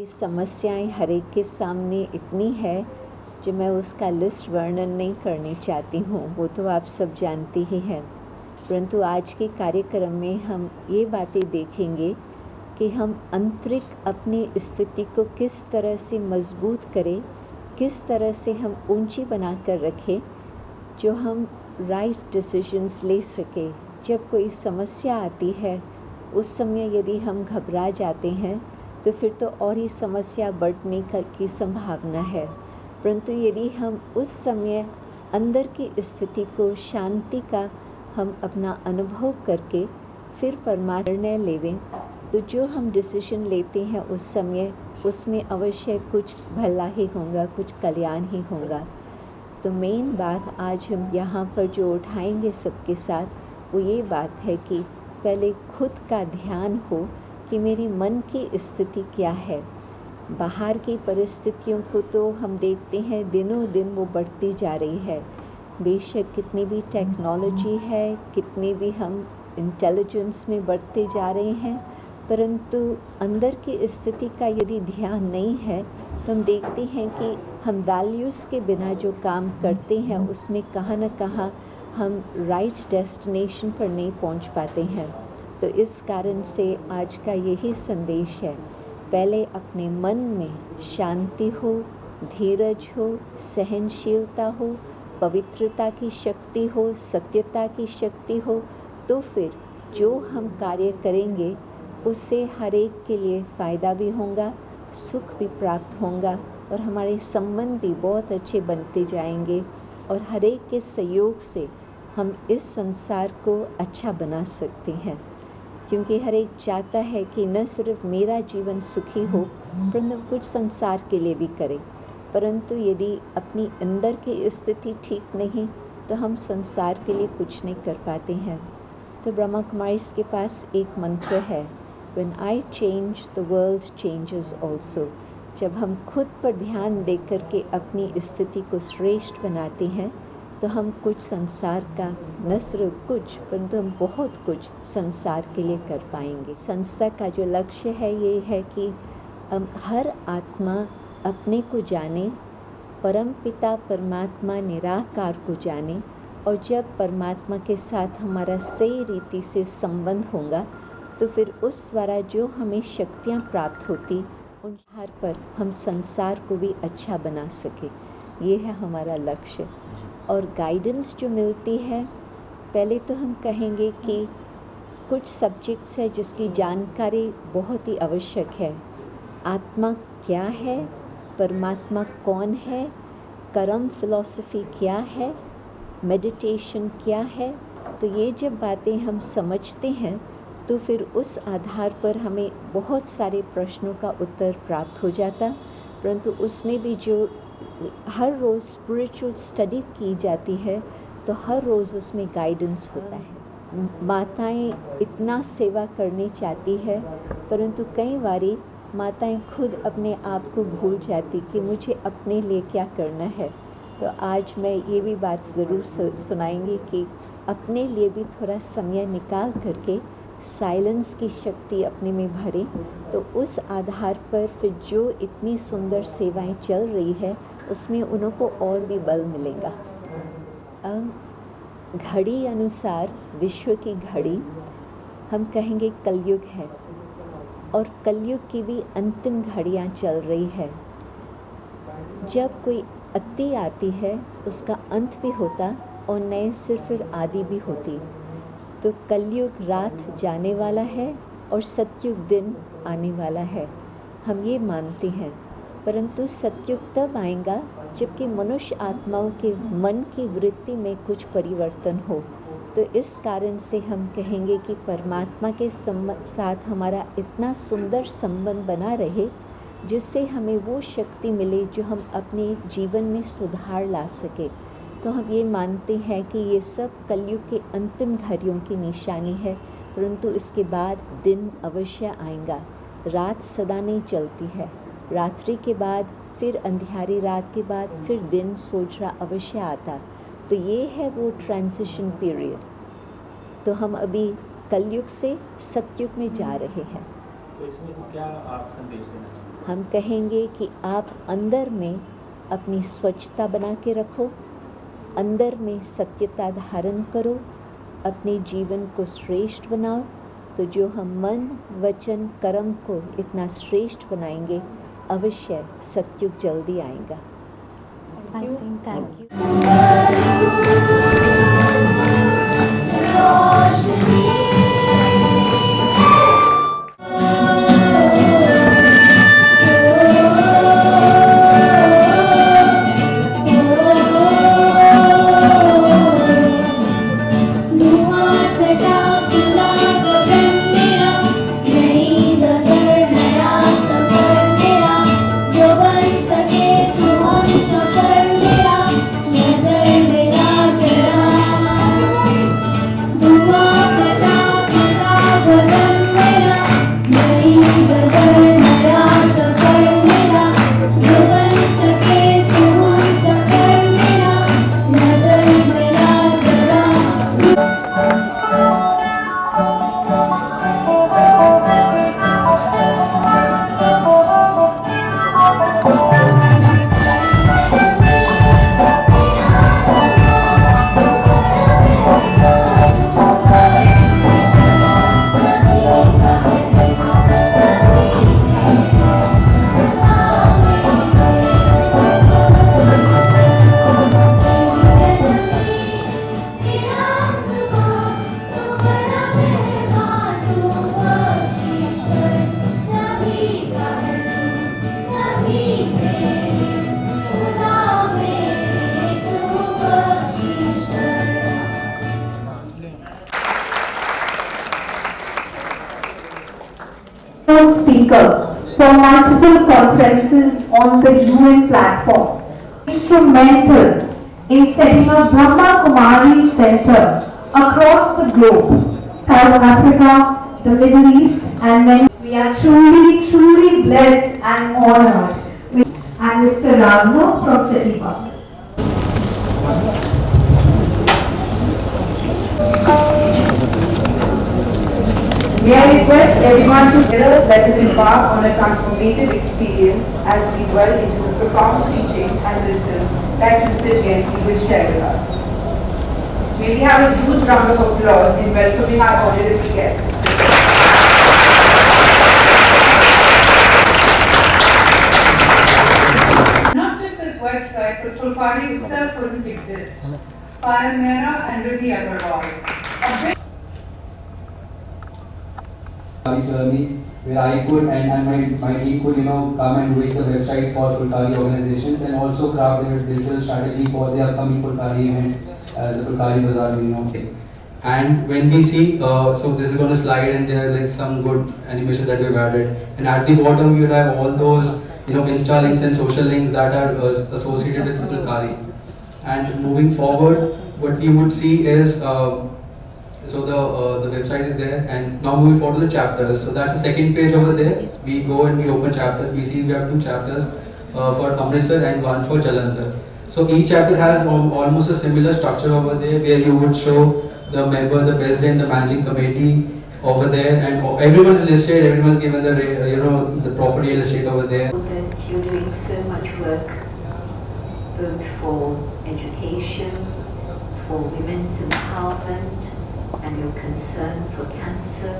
कि समस्याएं हर एक के सामने इतनी है जो मैं उसका लिस्ट वर्णन नहीं करनी चाहती हूँ, वो तो आप सब जानती ही हैं। परंतु आज के कार्यक्रम में हम ये बातें देखेंगे कि हम आंतरिक अपनी स्थिति को किस तरह से मजबूत करें, किस तरह से हम ऊंची बना कर रखें, जो हम राइट डिसीजंस ले सके। जब कोई समस्या आती है उस समय यदि हम घबरा जाते हैं तो फिर तो और ही समस्या बढ़ने की संभावना है। परंतु यदि हम उस समय अंदर की स्थिति को, शांति का हम अपना अनुभव करके फिर परमात्मा निर्णय लेवें, तो जो हम डिसीजन लेते हैं उस समय उसमें अवश्य कुछ भला ही होगा, कुछ कल्याण ही होगा। तो मेन बात आज हम यहाँ पर जो उठाएंगे सबके साथ, वो ये बात है कि पहले खुद का ध्यान हो कि मेरी मन की स्थिति क्या है। बाहर की परिस्थितियों को तो हम देखते हैं दिनों दिन वो बढ़ती जा रही है। बेशक कितनी भी टेक्नोलॉजी है, कितने भी हम इंटेलिजेंस में बढ़ते जा रहे हैं, परंतु अंदर की स्थिति का यदि ध्यान नहीं है तो हम देखते हैं कि हम वैल्यूज़ के बिना जो काम करते हैं उसमें कहाँ न कहाँ हम राइट डेस्टिनेशन पर नहीं पहुंच पाते हैं। तो इस कारण से आज का यही संदेश है, पहले अपने मन में शांति हो, धीरज हो, सहनशीलता हो, पवित्रता की शक्ति हो, सत्यता की शक्ति हो, तो फिर जो हम कार्य करेंगे उससे हर एक के लिए फ़ायदा भी होगा, सुख भी प्राप्त होगा और हमारे संबंध भी बहुत अच्छे बनते जाएंगे और हर एक के सहयोग से हम इस संसार को अच्छा बना सकते हैं। क्योंकि हर एक चाहता है कि न सिर्फ मेरा जीवन सुखी हो परंतु कुछ संसार के लिए भी करे। परंतु यदि अपनी अंदर की स्थिति ठीक नहीं तो हम संसार के लिए कुछ नहीं कर पाते हैं। तो ब्रह्मा कुमारी के पास एक मंत्र है, When I change, the world changes also। जब हम खुद पर ध्यान दे करके अपनी स्थिति को श्रेष्ठ बनाते हैं तो हम कुछ संसार का, न सिर्फ कुछ परंतु हम बहुत कुछ संसार के लिए कर पाएंगे। संस्था का जो लक्ष्य है ये है कि हर आत्मा अपने को जाने, परम पिता परमात्मा निराकार को जाने, और जब परमात्मा के साथ हमारा सही रीति से संबंध होगा तो फिर उस द्वारा जो हमें शक्तियाँ प्राप्त होती उन आधार पर हम संसार को भी अच्छा बना सके। ये है हमारा लक्ष्य। और गाइडेंस जो मिलती है, पहले तो हम कहेंगे कि कुछ सब्जेक्ट्स है जिसकी जानकारी बहुत ही आवश्यक है। आत्मा क्या है, परमात्मा कौन है, कर्म फिलॉसफी क्या है, मेडिटेशन क्या है। तो ये जब बातें हम समझते हैं तो फिर उस आधार पर हमें बहुत सारे प्रश्नों का उत्तर प्राप्त हो जाता। परंतु उसमें भी जो हर रोज़ स्पिरिचुअल स्टडी की जाती है तो हर रोज़ उसमें गाइडेंस होता है। माताएं इतना सेवा करनी चाहती है परंतु कई बारी माताएं खुद अपने आप को भूल जाती कि मुझे अपने लिए क्या करना है। तो आज मैं ये भी बात ज़रूर सुनाएंगी कि अपने लिए भी थोड़ा समय निकाल करके साइलेंस की शक्ति अपने में भरें, तो उस आधार पर फिर जो इतनी सुंदर सेवाएं चल रही है उसमें उन्हों को और भी बल मिलेगा। घड़ी अनुसार विश्व की घड़ी हम कहेंगे कलयुग है, और कलयुग की भी अंतिम घड़ियां चल रही है। जब कोई अति आती है उसका अंत भी होता और नए सिर फिर आदि भी होती। तो कलयुग रात जाने वाला है और सतयुग दिन आने वाला है, हम ये मानते हैं। परंतु सतयुग तब आएगा जबकि मनुष्य आत्माओं के मन की वृत्ति में कुछ परिवर्तन हो। तो इस कारण से हम कहेंगे कि परमात्मा के साथ हमारा इतना सुंदर संबंध बना रहे जिससे हमें वो शक्ति मिले जो हम अपने जीवन में सुधार ला सके। तो हम ये मानते हैं कि ये सब कलयुग के अंतिम घड़ियों की निशानी है। परंतु इसके बाद दिन अवश्य आएगा। रात सदा नहीं चलती है, रात्रि के बाद फिर अंधियारी रात के बाद फिर दिन सोचरा अवश्य आता। तो ये है वो ट्रांजिशन पीरियड। तो हम अभी कलयुग से सतयुग में जा रहे हैं। तो इसमें क्या आप संदेश देना चाहेंगे? हम कहेंगे कि आप अंदर में अपनी स्वच्छता बना के रखो, अंदर में सत्यता धारण करो, अपने जीवन को श्रेष्ठ बनाओ, तो जो हम मन वचन कर्म को इतना श्रेष्ठ बनाएंगे, अवश्य सतयुग जल्दी आएगा। Thank you. Speaker for multiple conferences on the UN platform. Instrumental in setting up Brahma Kumari Center across the globe, South Africa, the Middle East, and many. We are truly blessed and honored. And Mr. Raghav from Setipa. May I request everyone to together let us embark on a transformative experience as we dwell into the profound teachings and wisdom that Sister Jayanti will share with us. May we have a huge round of applause in welcoming our honorary guests. Not just this website, but Fulkari itself wouldn't exist. Payal Mehra and Riddhi Agarwal. Journey where I could and my team could come and make the website for Fulkari organizations and also craft their digital strategy for the upcoming Fulkari event, the Fulkari Bazaar. And when we see, so this is going to slide and there are like some good animations that we've added, and at the bottom you will have all those Insta links and social links that are associated with Fulkari. And moving forward, what we would see is. So the website is there, and now moving forward to the chapters. So that's the second page over there. We go and we open chapters. We see we have 2 chapters for Amritsar and 1 for Jalandhar. So each chapter has almost a similar structure over there, where you would show the member, the president, the managing committee over there, and everyone is listed. Everyone is given the the proper real estate over there. That you're doing so much work, both for education, for women's empowerment, and your concern for cancer,